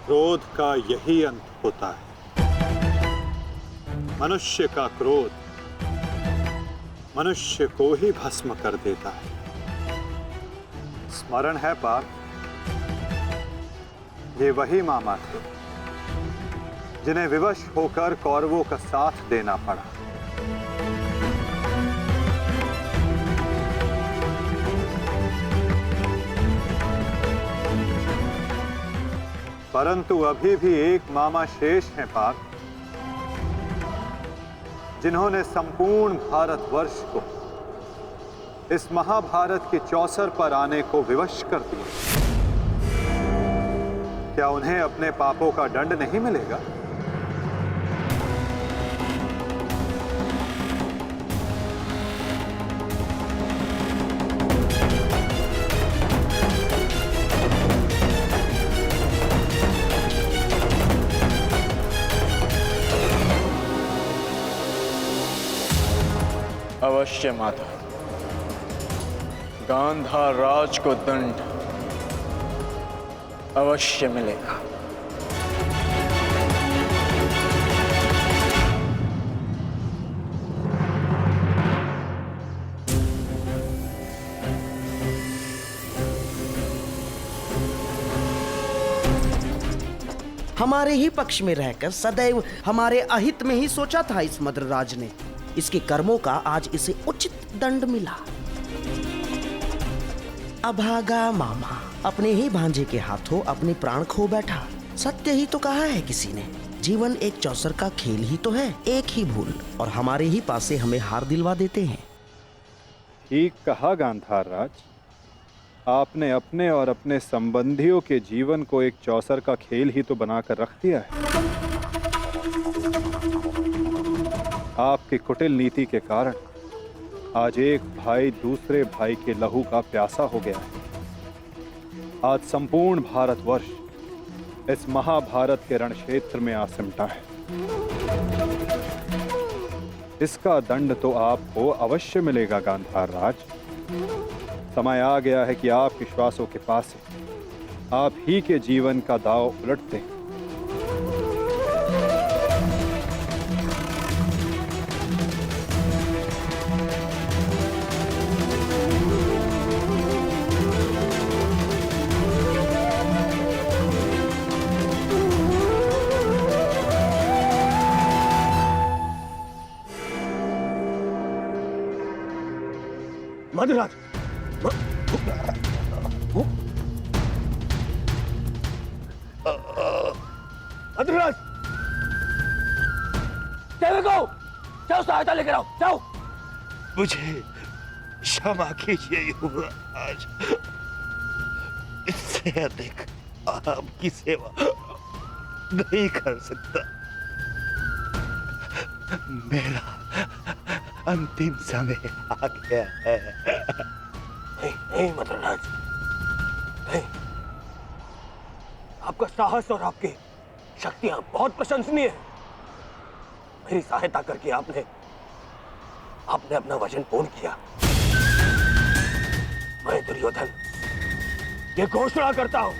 क्रोध का यही अंत होता है। मनुष्य का क्रोध मनुष्य को ही भस्म कर देता है। स्मरण है पार्थ, ये वही मामा थे जिन्हें विवश होकर कौरवों का साथ देना पड़ा। परंतु अभी भी एक मामा शेष हैं पार्थ, जिन्होंने संपूर्ण भारतवर्ष को इस महाभारत के चौसर पर आने को विवश कर दिया। क्या उन्हें अपने पापों का दंड नहीं मिलेगा? अवश्य माता, गांधार राज को दंड अवश्य मिलेगा। हमारे ही पक्ष में रहकर सदैव हमारे अहित में ही सोचा था इस मद्रराज ने। इसके कर्मों का आज इसे उचित दंड मिला। अभागा मामा अपने ही भांजे के हाथों अपने प्राण खो बैठा। सत्य ही तो कहा है किसी ने, जीवन एक चौसर का खेल ही तो है, एक ही भूल और हमारे ही पासे हमें हार दिलवा देते हैं। ठीक कहा गांधार राज, आपने अपने और अपने संबंधियों के जीवन को एक चौसर का खेल ही तो बनाकर रख दिया है। आपकी कुटिल नीति के कारण आज एक भाई दूसरे भाई के लहू का प्यासा हो गया है। आज संपूर्ण भारतवर्ष इस महाभारत के रण क्षेत्र में आ सिमटा है। इसका दंड तो आपको अवश्य मिलेगा गांधार राज। समय आ गया है कि आप विश्वासों के पास आप ही के जीवन का दांव उलट दें। मद्रराज, मद्रराज, जाओ सहायता लेकर आओ, जाओ। मुझे क्षमा कीजिए युवराज, इससे अधिक आपकी सेवा नहीं कर सकता। मेरा अंतिम समय आ गया है। नहीं मद्रराज, नहीं। आपका साहस और आपकी शक्तियां बहुत प्रशंसनीय है। मेरी सहायता करके आपने अपना वचन पूर्ण किया। मैं दुर्योधन ये घोषणा करता हूं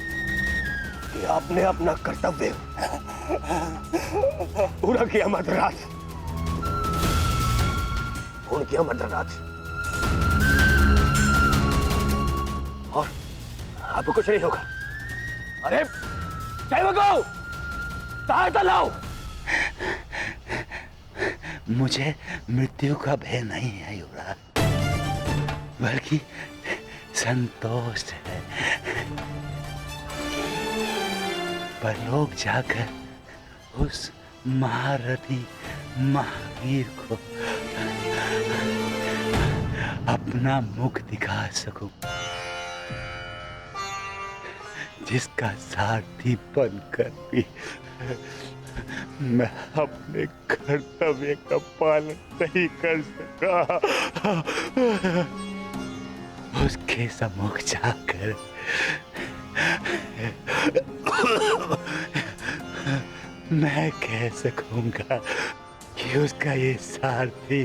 कि आपने अपना कर्तव्य पूरा किया मद्रराज, पूर्ण किया मद्रराज। और आपको कुछ नहीं होगा। अरे सेवकों, सहायता लाओ। मुझे मृत्यु का भय नहीं है युवराज, बल्कि संतोष है। परलोक जाकर उस महारथी महावीर को अपना मुख दिखा सकूं, जिसका सारथी बनकर भी मैं अपने कर्तव्य का पालन नहीं कर सका। उसके सम्मुख जाकर मैं कह सकूंगा कि उसका ये सारथी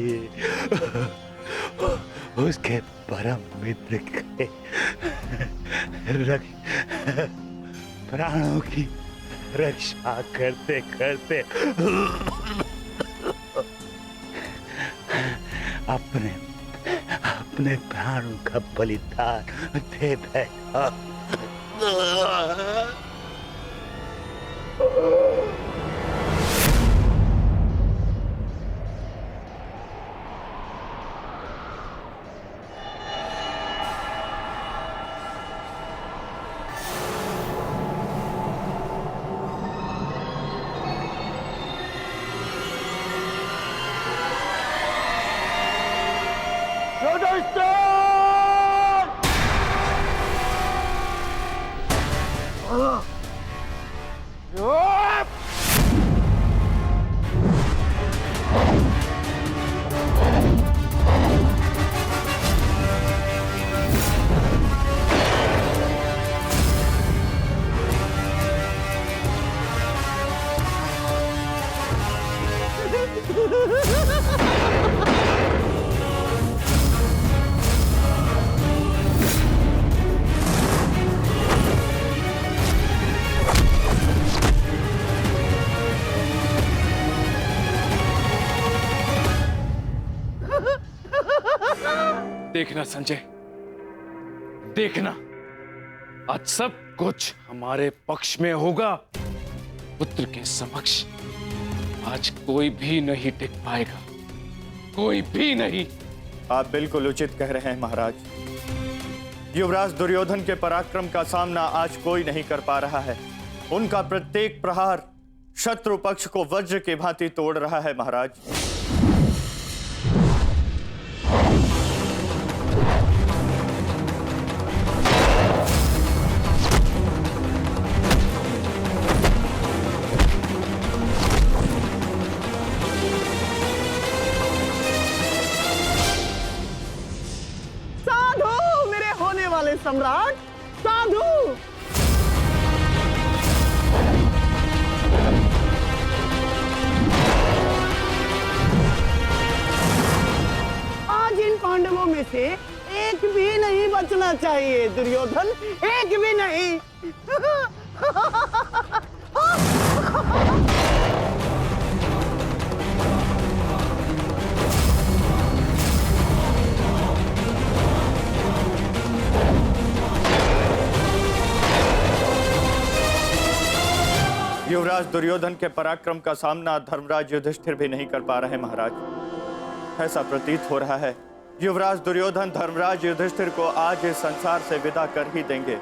उसके परम मित्र के प्राणों की रक्षा करते करते अपने अपने प्राणों का बलिदान दे बैठा। देखना संजय, देखना, आज सब कुछ हमारे पक्ष में होगा। पुत्र के समक्ष आज कोई भी नहीं टिक पाएगा, कोई भी नहीं। आप बिल्कुल उचित कह रहे हैं महाराज। युवराज दुर्योधन के पराक्रम का सामना आज कोई नहीं कर पा रहा है। उनका प्रत्येक प्रहार शत्रु पक्ष को वज्र की भांति तोड़ रहा है महाराज। सम्राट, साधु। आज इन पांडवों में से एक भी नहीं बचना चाहिए दुर्योधन, एक भी नहीं। युवराज दुर्योधन के पराक्रम का सामना धर्मराज युधिष्ठिर भी नहीं कर पा रहे महाराज। ऐसा प्रतीत हो रहा है युवराज दुर्योधन धर्मराज युधिष्ठिर को आज इस संसार से विदा कर ही देंगे।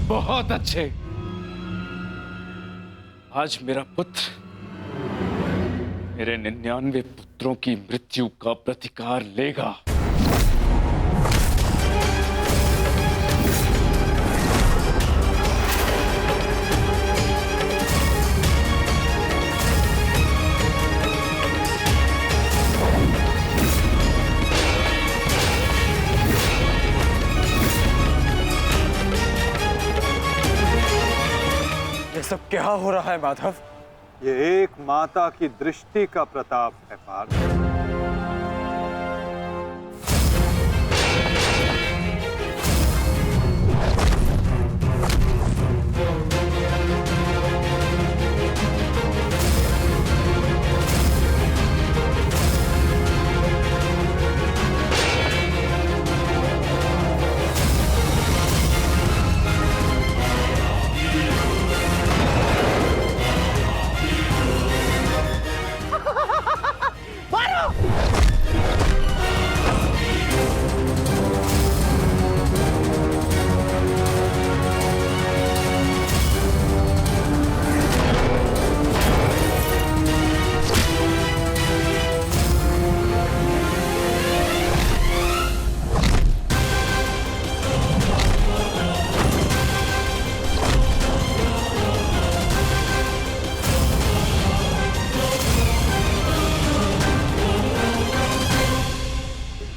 बहुत अच्छे। आज मेरा पुत्र मेरे 99 पुत्रों की मृत्यु का प्रतिकार लेगा। सब क्या हो रहा है माधव? ये एक माता की दृष्टि का प्रताप है पार्थ।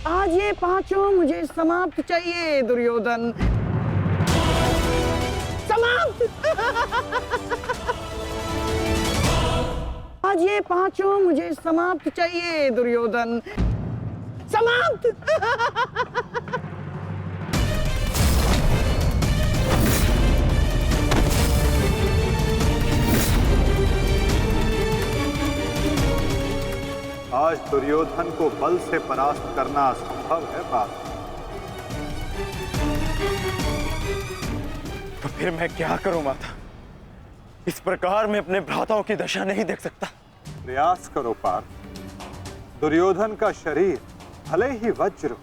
आज ये पांचों मुझे समाप्त चाहिए दुर्योधन, समाप्त। आज ये पांचों मुझे समाप्त चाहिए दुर्योधन, समाप्त। आज दुर्योधन को बल से परास्त करना असंभव है पार्थ। तो फिर मैं क्या करूं माता? इस प्रकार मैं अपने भ्राताओं की दशा नहीं देख सकता। प्रयास करो पार्थ। दुर्योधन का शरीर भले ही वज्र हो,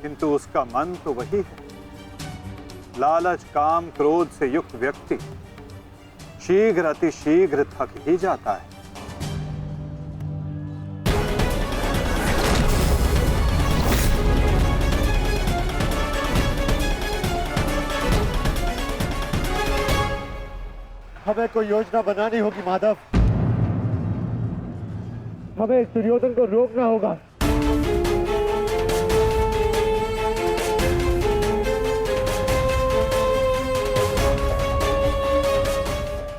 किंतु उसका मन तो वही है। लालच, काम, क्रोध से युक्त व्यक्ति शीघ्र अतिशीघ्र थक ही जाता है। हमें कोई योजना बनानी होगी माधव। हमें इस दुर्योधन को रोकना होगा।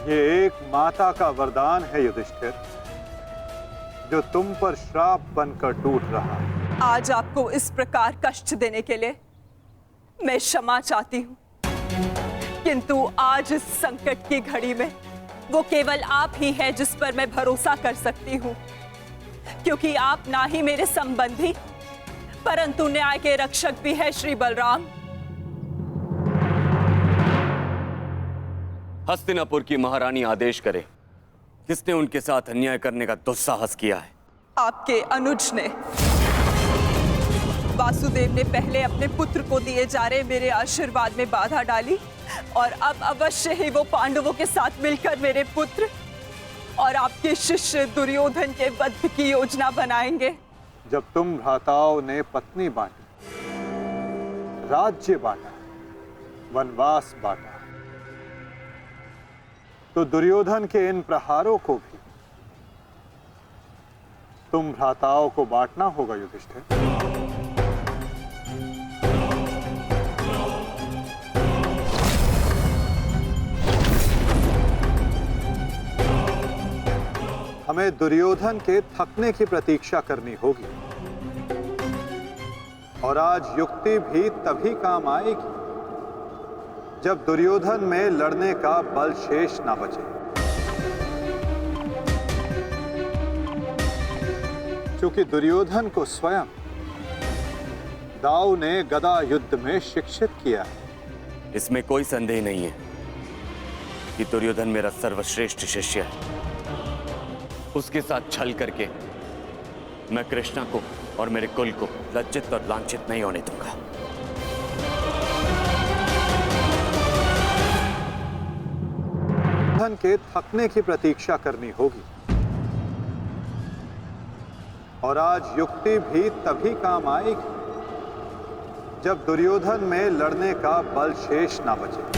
ये एक माता का वरदान है युधिष्ठिर, जो तुम पर श्राप बनकर टूट रहा है। आज आपको इस प्रकार कष्ट देने के लिए मैं क्षमा चाहती हूँ, किंतु आज इस संकट की घड़ी में वो केवल आप ही हैं जिस पर मैं भरोसा कर सकती हूँ, क्योंकि आप ना ही मेरे संबंधी परंतु न्याय के रक्षक भी हैं श्री बलराम। हस्तिनापुर की महारानी आदेश करे, किसने उनके साथ अन्याय करने का दुस्साहस किया है? आपके अनुज ने। वासुदेव ने पहले अपने पुत्र को दिए जा रहे मेरे आशीर्वाद में बाधा डाली और अब अवश्य ही वो पांडवों के साथ मिलकर मेरे पुत्र और आपके शिष्य दुर्योधन के वध की योजना बनाएंगे। जब तुम भ्राताओं ने पत्नी बांटी, राज्य बांटा, वनवास बांटा, तो दुर्योधन के इन प्रहारों को भी तुम भ्राताओं को बांटना होगा युधिष्ठिर। हमें दुर्योधन के थकने की प्रतीक्षा करनी होगी, और आज युक्ति भी तभी काम आएगी जब दुर्योधन में लड़ने का बल शेष ना बचे। क्योंकि दुर्योधन को स्वयं दाऊ ने गदा युद्ध में शिक्षित किया है। इसमें कोई संदेह नहीं है कि दुर्योधन मेरा सर्वश्रेष्ठ शिष्य है। उसके साथ छल करके मैं कृष्णा को और मेरे कुल को लज्जित और लांछित नहीं होने दूंगा। दुर्योधन के थकने की प्रतीक्षा करनी होगी, और आज युक्ति भी तभी काम आएगी जब दुर्योधन में लड़ने का बल शेष ना बचे।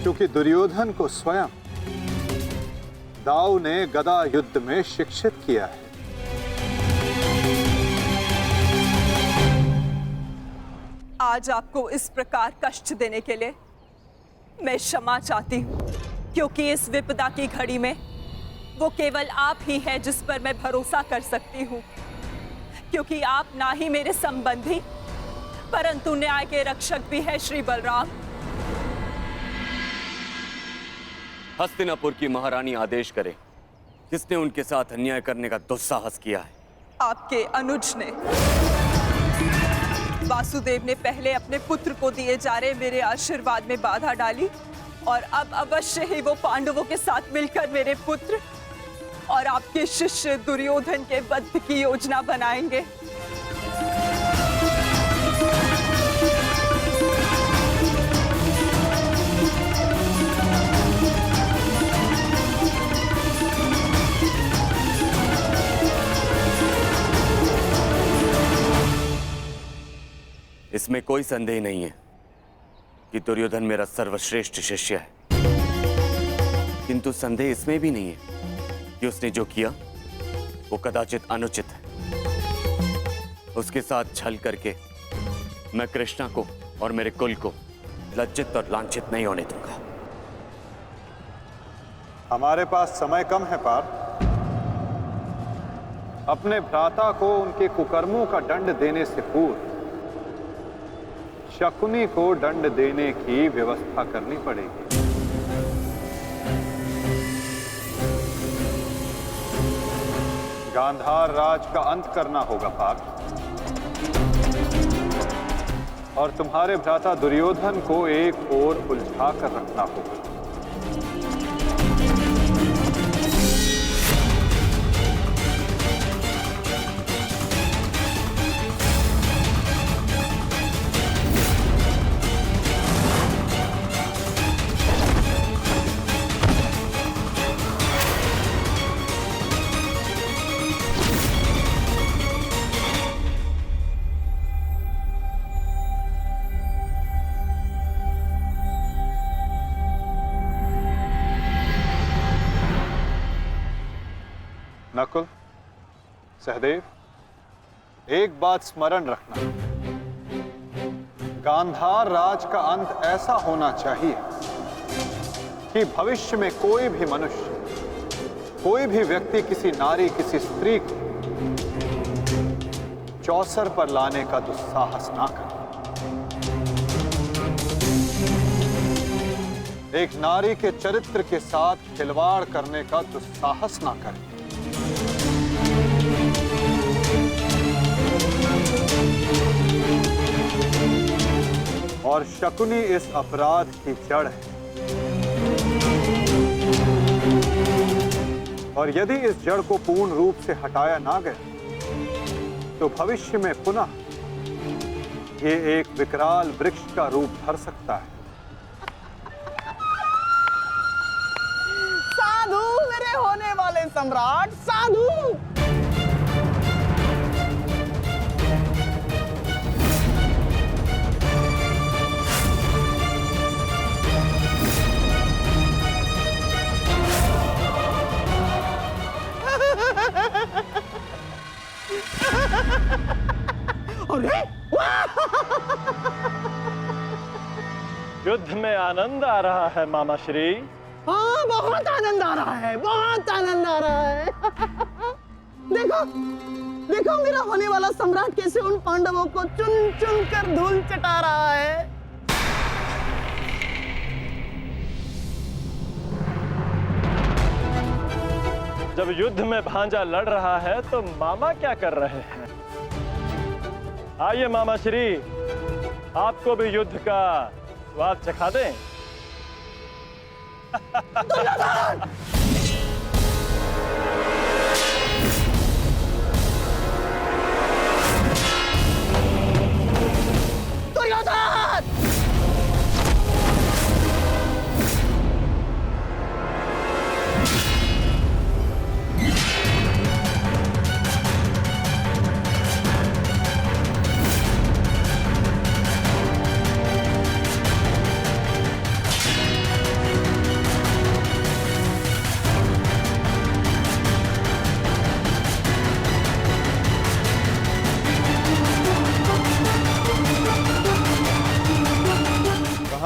क्योंकि दुर्योधन को स्वयं दाऊ ने गदा युद्ध में शिक्षित किया है। आज आपको इस प्रकार कष्ट देने के लिए मैं क्षमा चाहती हूँ, क्योंकि इस विपदा की घड़ी में वो केवल आप ही हैं जिस पर मैं भरोसा कर सकती हूँ, क्योंकि आप ना ही मेरे संबंधी परंतु न्याय के रक्षक भी है श्री बलराम। हस्तिनापुर की महारानी आदेश करे, किसने उनके साथ अन्याय करने का दुस्साहस किया है? आपके अनुज ने। वासुदेव ने पहले अपने पुत्र को दिए जा रहे मेरे आशीर्वाद में बाधा डाली और अब अवश्य ही वो पांडवों के साथ मिलकर मेरे पुत्र और आपके शिष्य दुर्योधन के वध की योजना बनाएंगे। इसमें कोई संदेह नहीं है कि दुर्योधन मेरा सर्वश्रेष्ठ शिष्य है, किंतु संदेह इसमें भी नहीं है कि उसने जो किया वो कदाचित अनुचित है। उसके साथ छल करके मैं कृष्णा को और मेरे कुल को लज्जित और लांछित नहीं होने दूंगा। हमारे पास समय कम है पार्थ। अपने भ्राता को उनके कुकर्मों का दंड देने से पूर्व शकुनी को दंड देने की व्यवस्था करनी पड़ेगी। गांधार राज का अंत करना होगा पार्थ, और तुम्हारे भ्राता दुर्योधन को एक ओर उलझा कर रखना होगा। नकुल, सहदेव, एक बात स्मरण रखना, गांधार राज का अंत ऐसा होना चाहिए कि भविष्य में कोई भी मनुष्य, कोई भी व्यक्ति किसी नारी, किसी स्त्री को चौसर पर लाने का दुस्साहस ना करे। एक नारी के चरित्र के साथ खिलवाड़ करने का दुस्साहस ना करे। और शकुनी इस अपराध की जड़ है, और यदि इस जड़ को पूर्ण रूप से हटाया ना गया तो भविष्य में पुनः ये एक विकराल वृक्ष का रूप धर सकता है। साधु मेरे होने वाले सम्राट, साधु। युद्ध में आनंद आ रहा है मामा श्री। हाँ, बहुत आनंद आ रहा है, बहुत आनंद आ रहा है। देखो देखो मेरा होने वाला सम्राट कैसे उन पांडवों को चुन चुन कर धूल चटा रहा है। जब युद्ध में भांजा लड़ रहा है तो मामा क्या कर रहे हैं? आइए मामा श्री, आपको भी युद्ध का स्वाद चखा दें। दुर्योधन!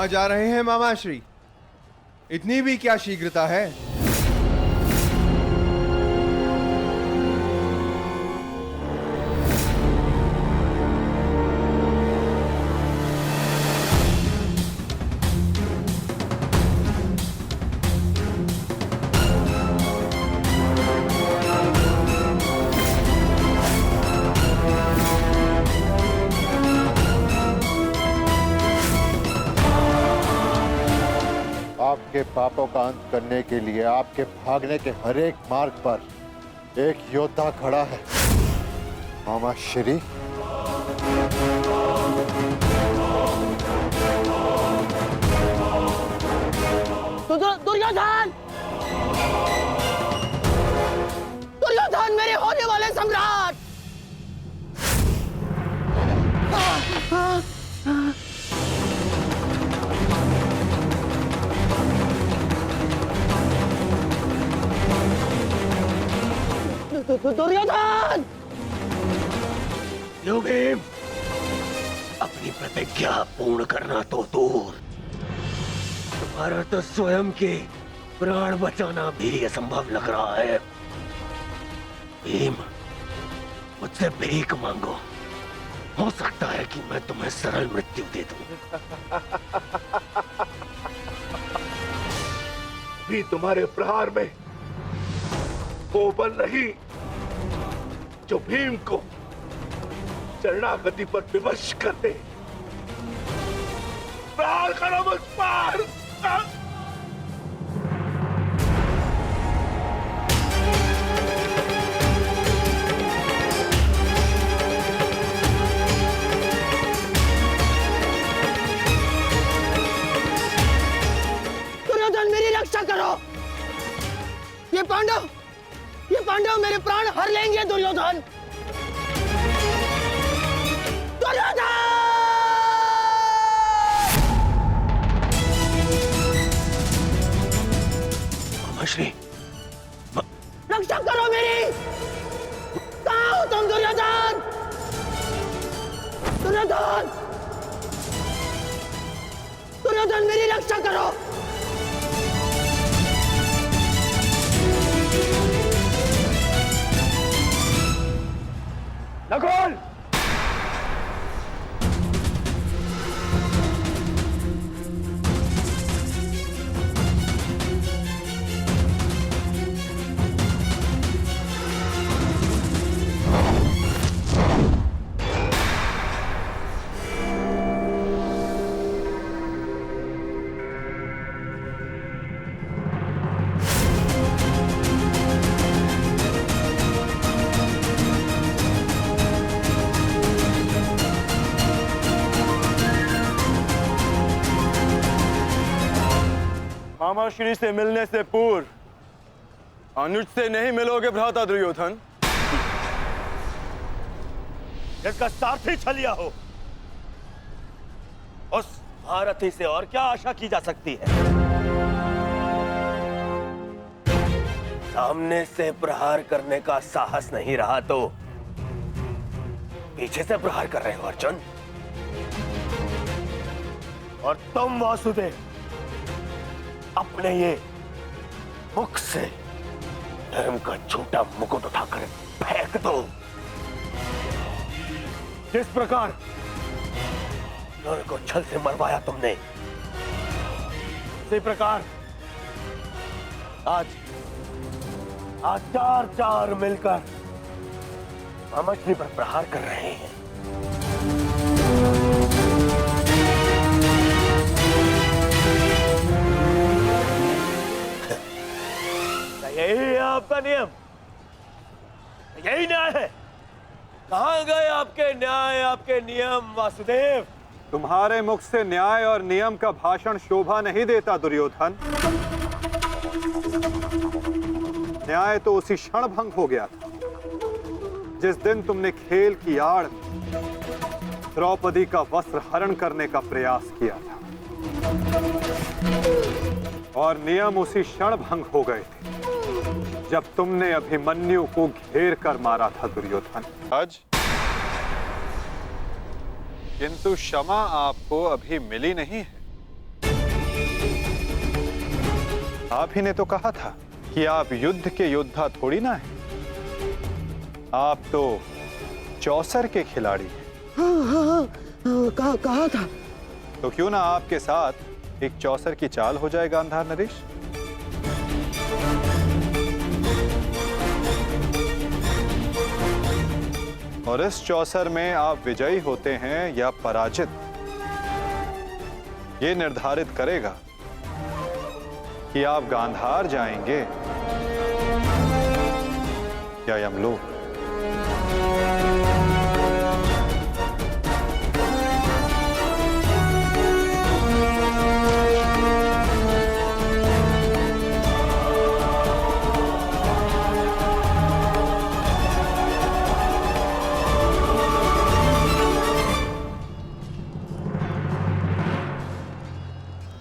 कहाँ जा रहे हैं मामाश्री? इतनी भी क्या शीघ्रता है? आपके पापों का अंत करने के लिए आपके भागने के हर एक मार्ग पर एक योद्धा खड़ा है, मामा श्री। दुर्योधन! दुर्योधन, मेरे होने वाले सम्राट! दुर्योधन! यो भीम, अपनी प्रतिज्ञा पूर्ण करना तो दूर, तुम्हारा तो स्वयं के प्राण बचाना भी असंभव लग रहा है। भीम, मुझसे भीख मांगो, हो सकता है कि मैं तुम्हें सरल मृत्यु दे दूं। भी तुम्हारे प्रहार में वो बल नहीं जो भीम को शरणागति पर विवश कर दे। प्रहार करो मुझ पर। दुर्योधन, मेरी रक्षा करो। ये पांडव मेरे प्राण हर लेंगे। दुर्योधन! दुर्योधन! मामाश्री, रक्षा करो मेरी। कहाँ हो तुम दुर्योधन? दुर्योधन! दुर्योधन, मेरी रक्षा करो। नकुल! मामा श्री से मिलने से पूर्व अनुज से नहीं मिलोगे भ्राता दुर्योधन। जिसका सारथी छलिया हो, उस महारथी से और क्या आशा की जा सकती है? सामने से प्रहार करने का साहस नहीं रहा तो पीछे से प्रहार कर रहे हो अर्जुन। और तुम वासुदेव, अपने ये मुख से धर्म का झूठा मुकुट उठाकर फेंक दो। जिस प्रकार नर को छल से मरवाया तुमने, उसी प्रकार आज चार मिलकर मामाश्री पर प्रहार कर रहे हैं। यही है आपका नियम, यही न्याय है। कहां गए आपके न्याय, आपके नियम वासुदेव? तुम्हारे मुख से न्याय और नियम का भाषण शोभा नहीं देता दुर्योधन। न्याय तो उसी क्षण भंग हो गया था जिस दिन तुमने खेल की आड़ द्रौपदी का वस्त्र हरण करने का प्रयास किया था, और नियम उसी क्षण भंग हो गए थे जब तुमने अभिमन्यु को घेर कर मारा था दुर्योधन। आज किंतु क्षमा आपको अभी मिली नहीं है। आप ही ने तो कहा था कि आप युद्ध के योद्धा थोड़ी ना हैं। आप तो चौसर के खिलाड़ी हैं। हाँ, कहा था। तो क्यों ना आपके साथ एक चौसर की चाल हो जाए गांधार नरेश? और इस चौसर में आप विजयी होते हैं या पराजित, ये निर्धारित करेगा कि आप गांधार जाएंगे या यमलोक।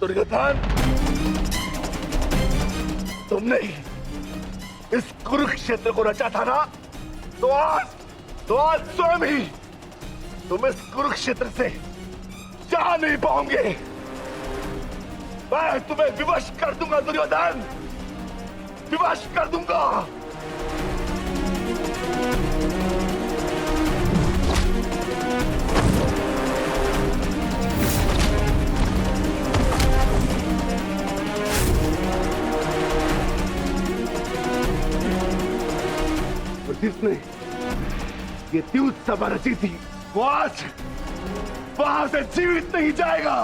दुर्योधन, तुमने इस कुरुक्षेत्र को रचा था ना, तो आज स्वयं ही तुम इस कुरुक्षेत्र से जा नहीं पाओगे। मैं तुम्हें विवश कर दूंगा दुर्योधन, विवश कर दूंगा। जिसने ये द्यूत सभा रची थी, वो आज वहां से जीवित नहीं जाएगा।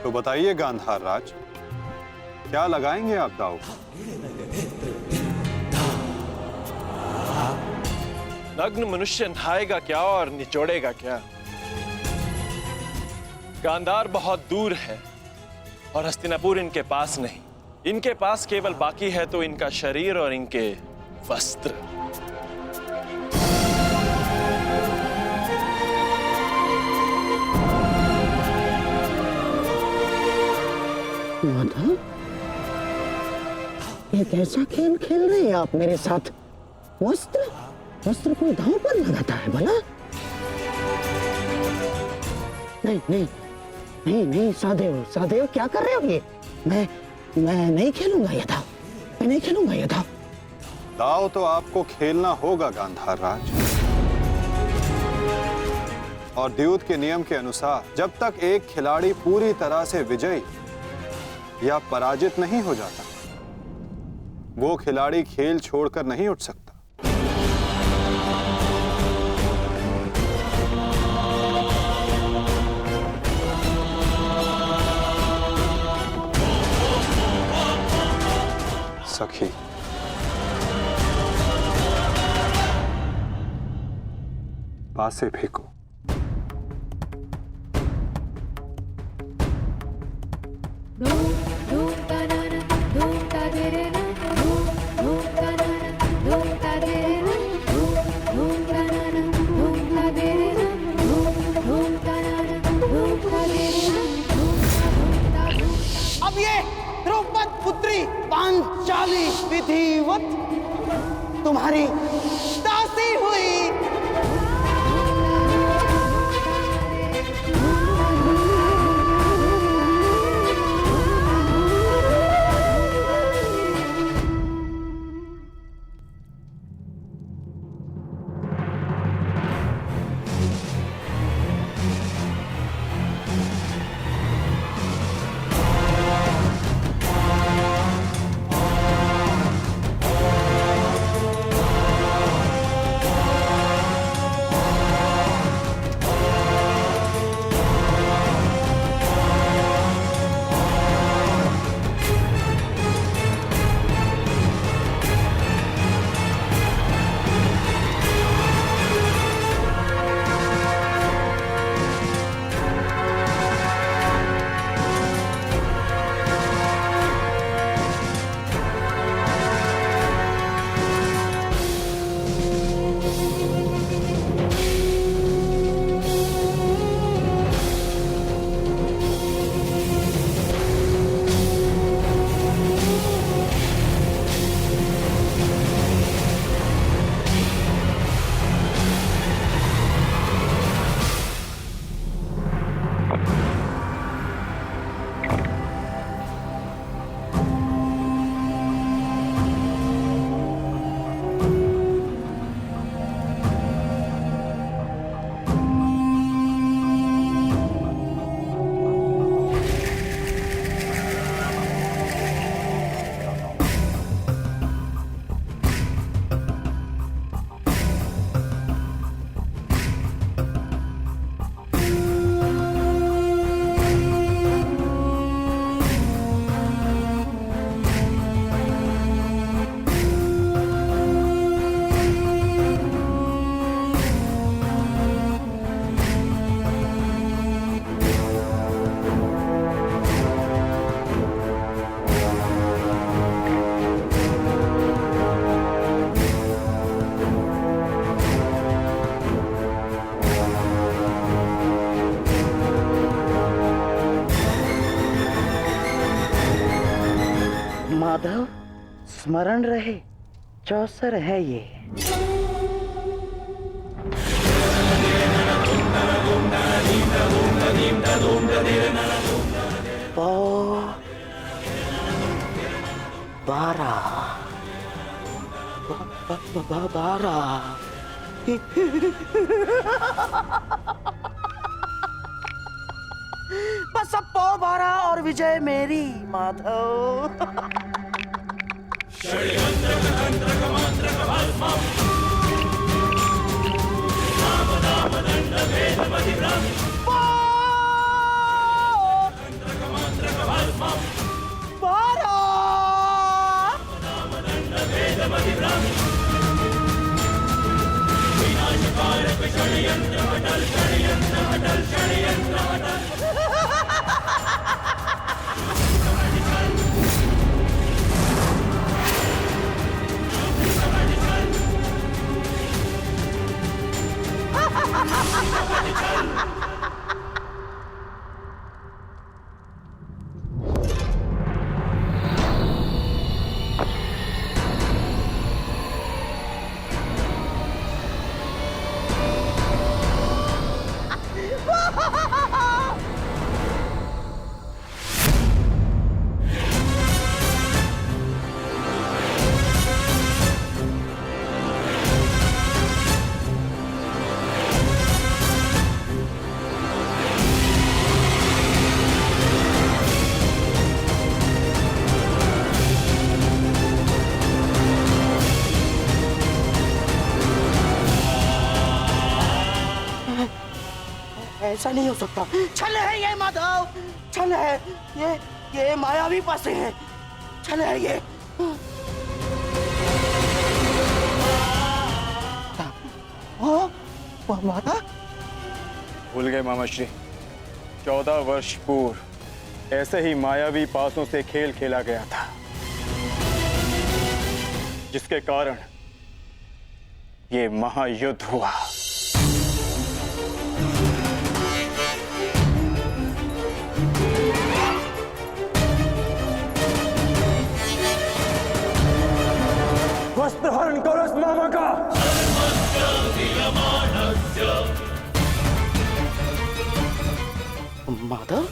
तो बताइए गांधार राज, क्या लगाएंगे आप दाव? नग्न मनुष्य नहाएगा क्या और निचोड़ेगा क्या? गांधार बहुत दूर है और हस्तिनापुर इनके पास नहीं। इनके पास केवल बाकी है तो इनका शरीर और इनके वस्त्र। माधव, ये कैसा खेल खेल रहे हैं आप मेरे साथ? वस्त्र कोई दांव पर लगाता है भला? नहीं, सहदेव क्या कर रहे हो ये? मैं नहीं खेलूंगा ये दांव, मैं नहीं खेलूंगा ये दांव। दाव तो आपको खेलना होगा गांधार राज, और द्यूत के नियम के अनुसार जब तक एक खिलाड़ी पूरी तरह से विजयी या पराजित नहीं हो जाता, वो खिलाड़ी खेल छोड़कर नहीं उठ सकता। सखी, पासे फेंको। अब ये द्रौपद पुत्री पांचाली विधिवत तुम्हारी दासी हुई। माधव, स्मरण रहे, चौसर है ये। पौ 12 बस अब पौ 12 और विजय मेरी माधव। ऐसा नहीं हो सकता। छल है ये माधव, छल है ये मायावी पासे है, छल है ये। माता भूल गए मामा श्री, 14 वर्ष पूर्व ऐसे ही मायावी पासों से खेल खेला गया था, जिसके कारण ये महायुद्ध हुआ। वस्त्रहरण करो इस मामा का। माधव,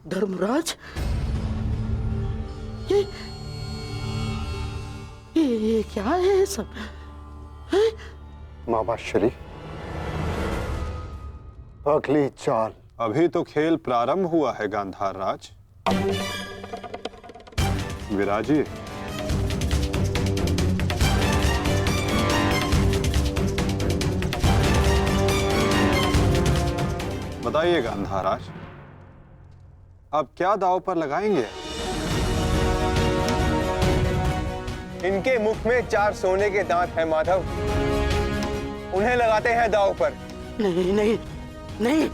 धर्मराज, ये क्या है सब? मामा श्री, अगली चाल। अभी तो खेल प्रारंभ हुआ है गांधार राज। विराजिए। बताइए गांधार राज, अब क्या दांव पर लगाएंगे? इनके मुख में 4 सोने के दांत हैं माधव, उन्हें लगाते हैं दांव पर। नहीं नहीं नहीं,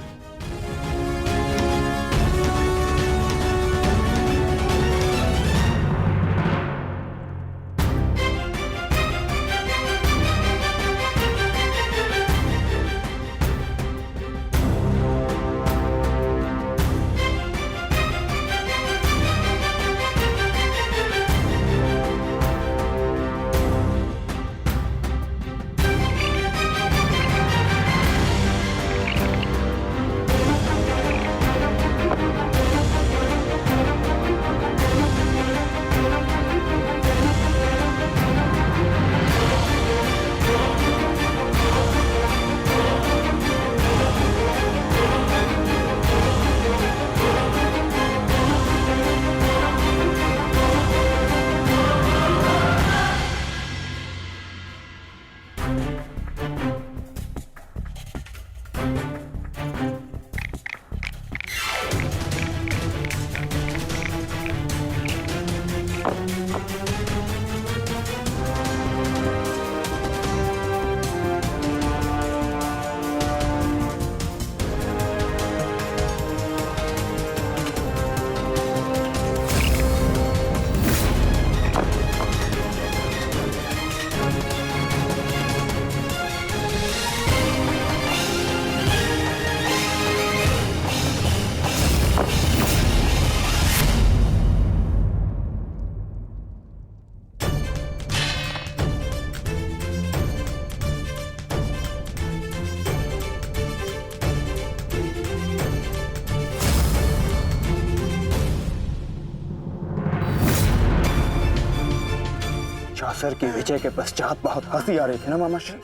चौसर की विजय के पश्चात बहुत हंसी आ रही थी ना मामाश्री।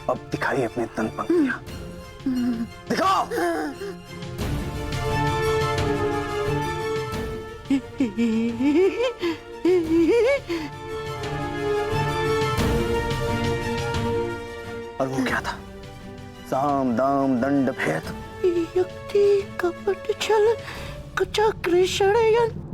अब दिखाई अपने तन पंक्तियां, दिखाओ। और वो क्या था? साम दाम दंड भेद, युक्ति कपट छल कुचक्र षड्यंत्र।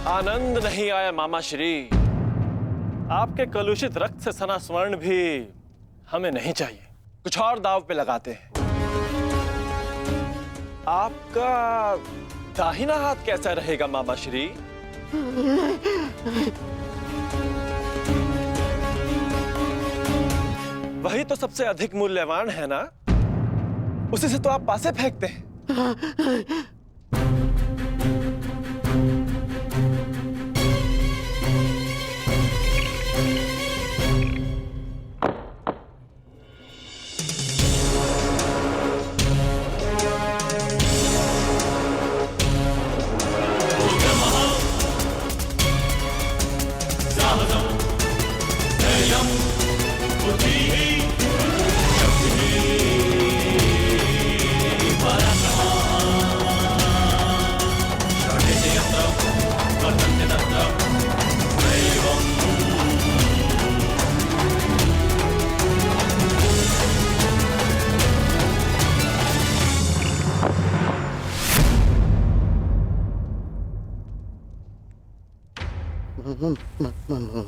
आनंद नहीं आया मामाश्री। आपके कलुषित रक्त से सना स्वर्ण भी हमें नहीं चाहिए। कुछ और दाव पे लगाते हैं। आपका दाहिना हाथ कैसा रहेगा मामाश्री? वही तो सबसे अधिक मूल्यवान है ना, उसी से तो आप पासे फेंकते हैं।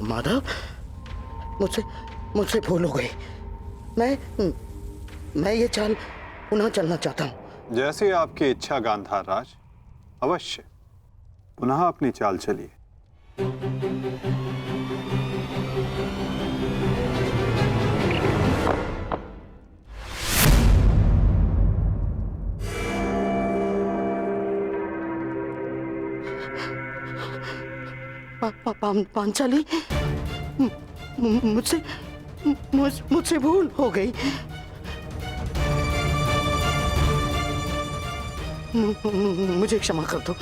माधव, मुझसे भूल हो गई। मैं ये चाल पुनः चलना चाहता हूँ। जैसी आपकी इच्छा गांधार राज, अवश्य पुनः अपनी चाल चलिए। पांचाली, मुझसे भूल हो गई। मुझे क्षमा कर दो,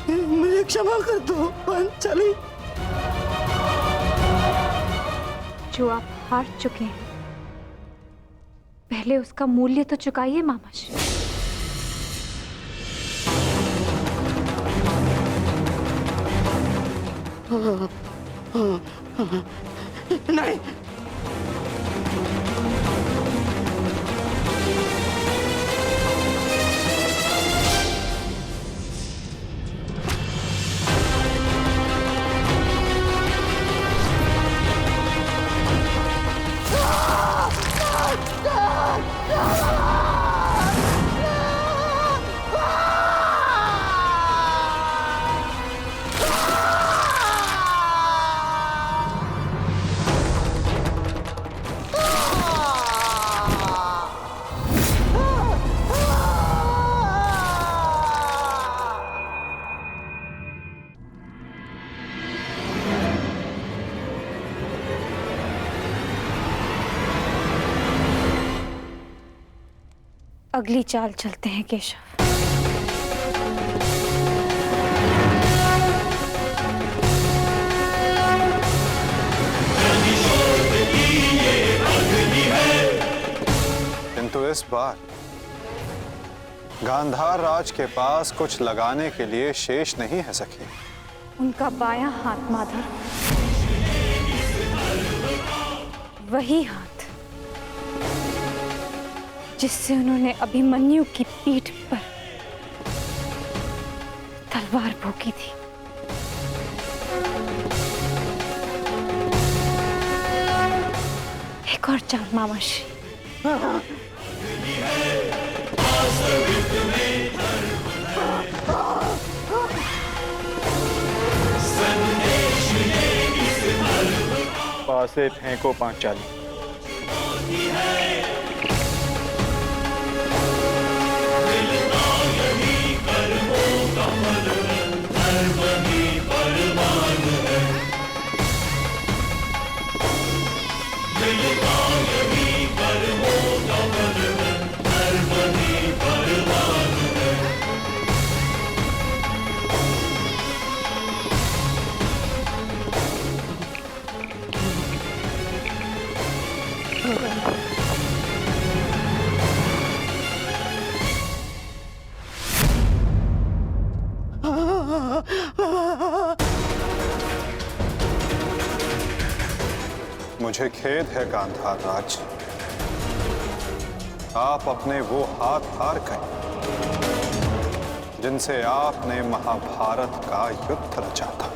मुझे क्षमा कर दो पांचाली। जो आप हार चुके हैं, पहले उसका मूल्य तो चुकाइए मामाश्री। नहीं, अगली चाल चलते हैं केशव। किंतु इस बार गांधार राज के पास कुछ लगाने के लिए शेष नहीं है सखी। उनका बायां हाथ माधव, वही हाथ जिससे उन्होंने अभिमन्यु की पीठ पर तलवार भोंकी थी। एक और चाल मामाश्री। पासे फेंको पांचाली। मुझे खेद है गांधार राज, आप अपने वो हाथ हार गए जिनसे आपने महाभारत का युद्ध रचा था।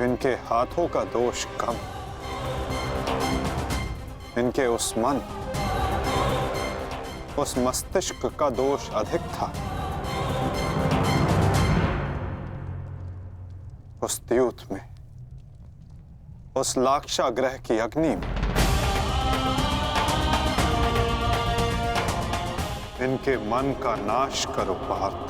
इनके हाथों का दोष कम, इनके उस मन, उस मस्तिष्क का दोष अधिक था। उस द्यूत में, उस लाक्षागृह की अग्नि में इनके मन का नाश करो पार्थ।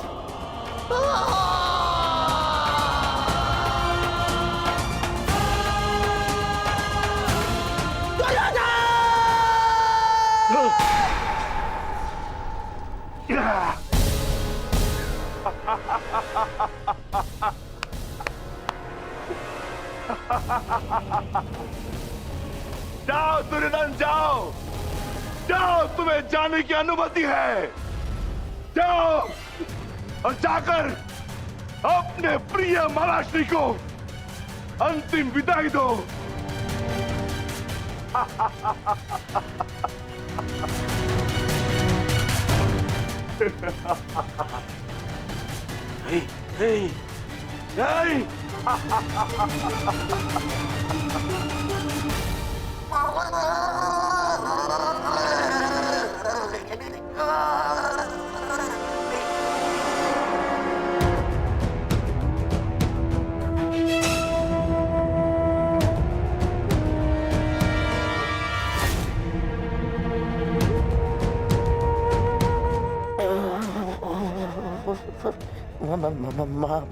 जाओ दुर्योधन, जाओ जाओ, तुम्हें जाने की अनुमति है। जाओ और जाकर अपने प्रिय महाराष्ट्री को अंतिम विदाई दो। नहीं नहीं नहीं।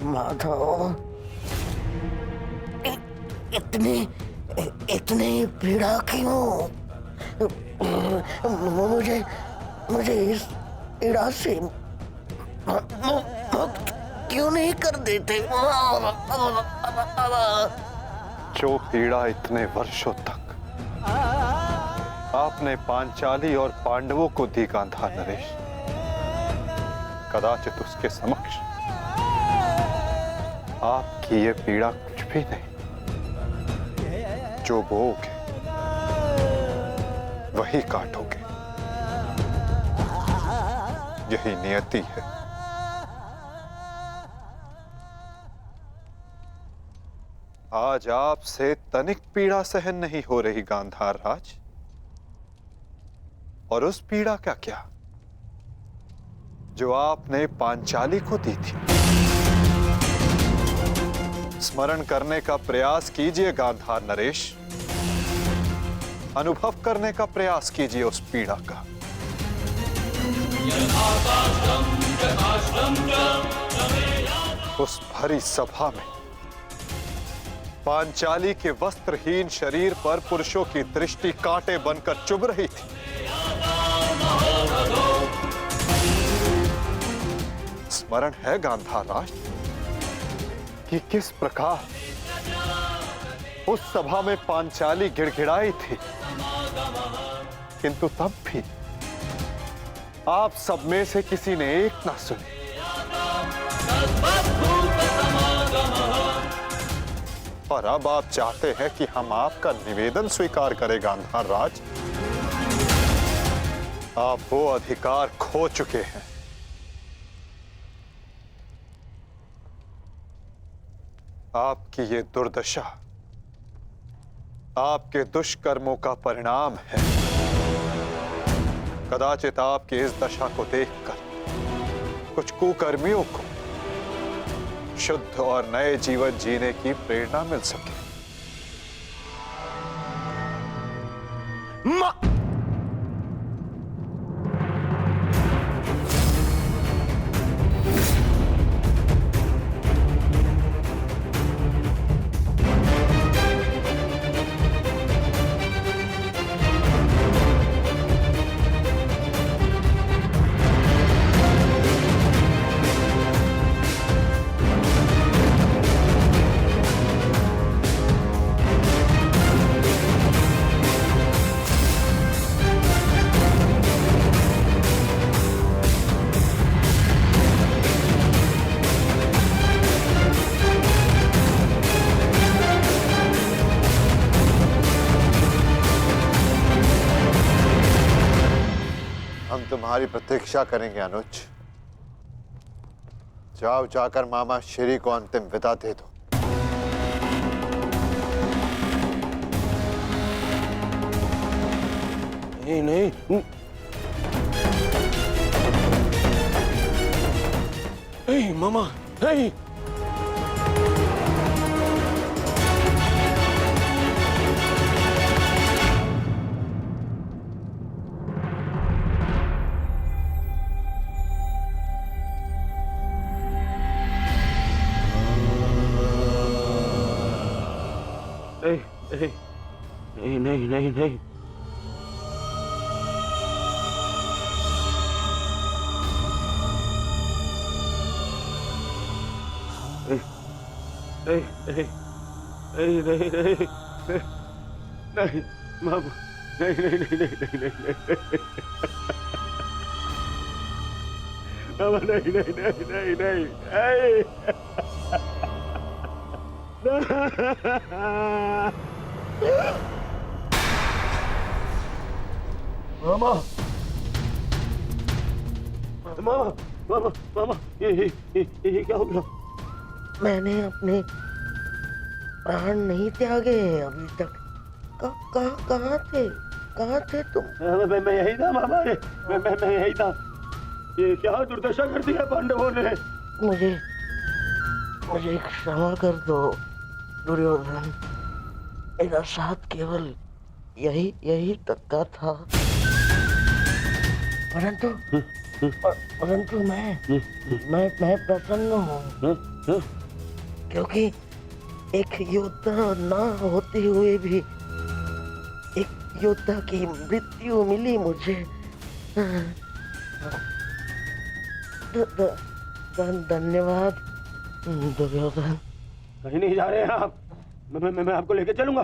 माधव, इतनी पीड़ा क्यों? मुझे इस पीड़ा से मुक्त क्यों नहीं कर देते? जो पीड़ा इतने वर्षों तक आपने पांचाली और पांडवों को दी गांधार नरेश, कदाचित उसके समक्ष आपकी ये पीड़ा कुछ भी नहीं। जो बोओगे वही काटोगे, यही नियति है। आज आपसे तनिक पीड़ा सहन नहीं हो रही गांधार राज। और उस पीड़ा का क्या जो आपने पांचाली को दी थी। स्मरण करने का प्रयास कीजिए गांधार नरेश, अनुभव करने का प्रयास कीजिए उस पीड़ा का। उस भरी सभा में पांचाली के वस्त्रहीन शरीर पर पुरुषों की दृष्टि कांटे बनकर चुभ रही थी। स्मरण है गांधार राज कि किस प्रकार उस सभा में पांचाली गिड़गिड़ाई थी, किंतु तब भी आप सब में से किसी ने एक ना सुनी। और अब आप चाहते हैं कि हम आपका निवेदन स्वीकार करें गांधार राज। आप वो अधिकार खो चुके हैं। आपकी ये दुर्दशा आपके दुष्कर्मों का परिणाम है। कदाचित आपकी इस दशा को देखकर कुछ कुकर्मियों को शुद्ध और नए जीवन जीने की प्रेरणा मिल सके। तुम्हारी प्रतीक्षा करेंगे अनुज। जाओ जाकर मामा श्री को अंतिम विदा दे दो। नहीं नहीं नहीं मामा नहीं। नहीं नहीं नहीं नहीं नहीं नहीं नहीं नहीं मामा नहीं नहीं नहीं नहीं नहीं मामा नहीं नहीं नहीं नहीं नहीं मामा मामा मामा मामा ये क्या हो गया? मैंने अपने प्राण नहीं त्यागे हैं अभी तक। कहाँ थे तुम? मैं यही था मामा, मैं यही था। ये क्या दुर्दशा कर दिया पांडवों ने। मुझे क्षमा कर दो दुर्योधन। मेरा साथ केवल यही तक का था, परंतु मैं प्रसन्न हूँ क्योंकि एक योद्धा ना होते हुए भी एक योद्धा की मृत्यु मिली मुझे। धन्यवाद दुर्योधन। कहीं नहीं जा रहे हैं आप। मैं आपको लेके चलूंगा,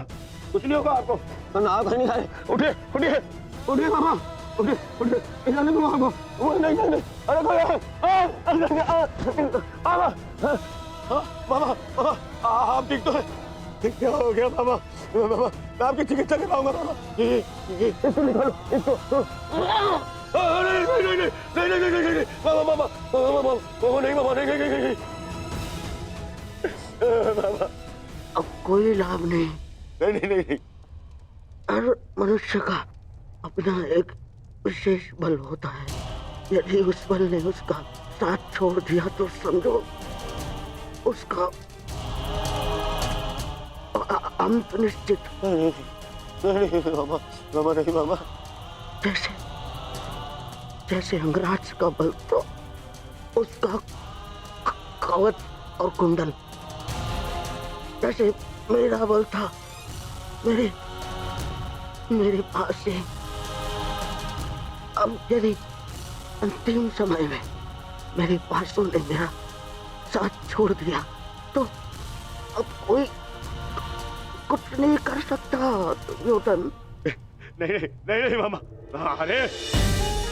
कुछ नहीं होगा आपको। ना कहीं नहीं जा रहे। उठिए उठिए उठिए मामा, उठिए जाने दो आपको। नहीं नहीं अरे मामा आप ठीक तो है? क्या हो गया मामा? मामा मैं आपकी चिकित्सा कराऊंगा मामा। इसको निकालो इसको। नहीं मामा मामा मामा नहीं मामा नहीं मामा अब कोई लाभ नहीं। नहीं नहीं नहीं, नहीं। हर मनुष्य का अपना एक विशेष बल होता है। यदि उस बल ने उसका साथ छोड़ दिया तो समझो उसका अंत निश्चित। नहीं मामा, मामा नहीं मामा। जैसे जैसे अंगराज का बल तो उसका कवच और कुंडल, जैसे मेरा बल था मेरे पास ही। अब यदि अंतिम समय में मेरे पासों ने मेरा साथ छोड़ दिया तो अब कोई कुछ नहीं कर सकता। दुर्योधन नहीं नहीं नहीं, नहीं मामा। अरे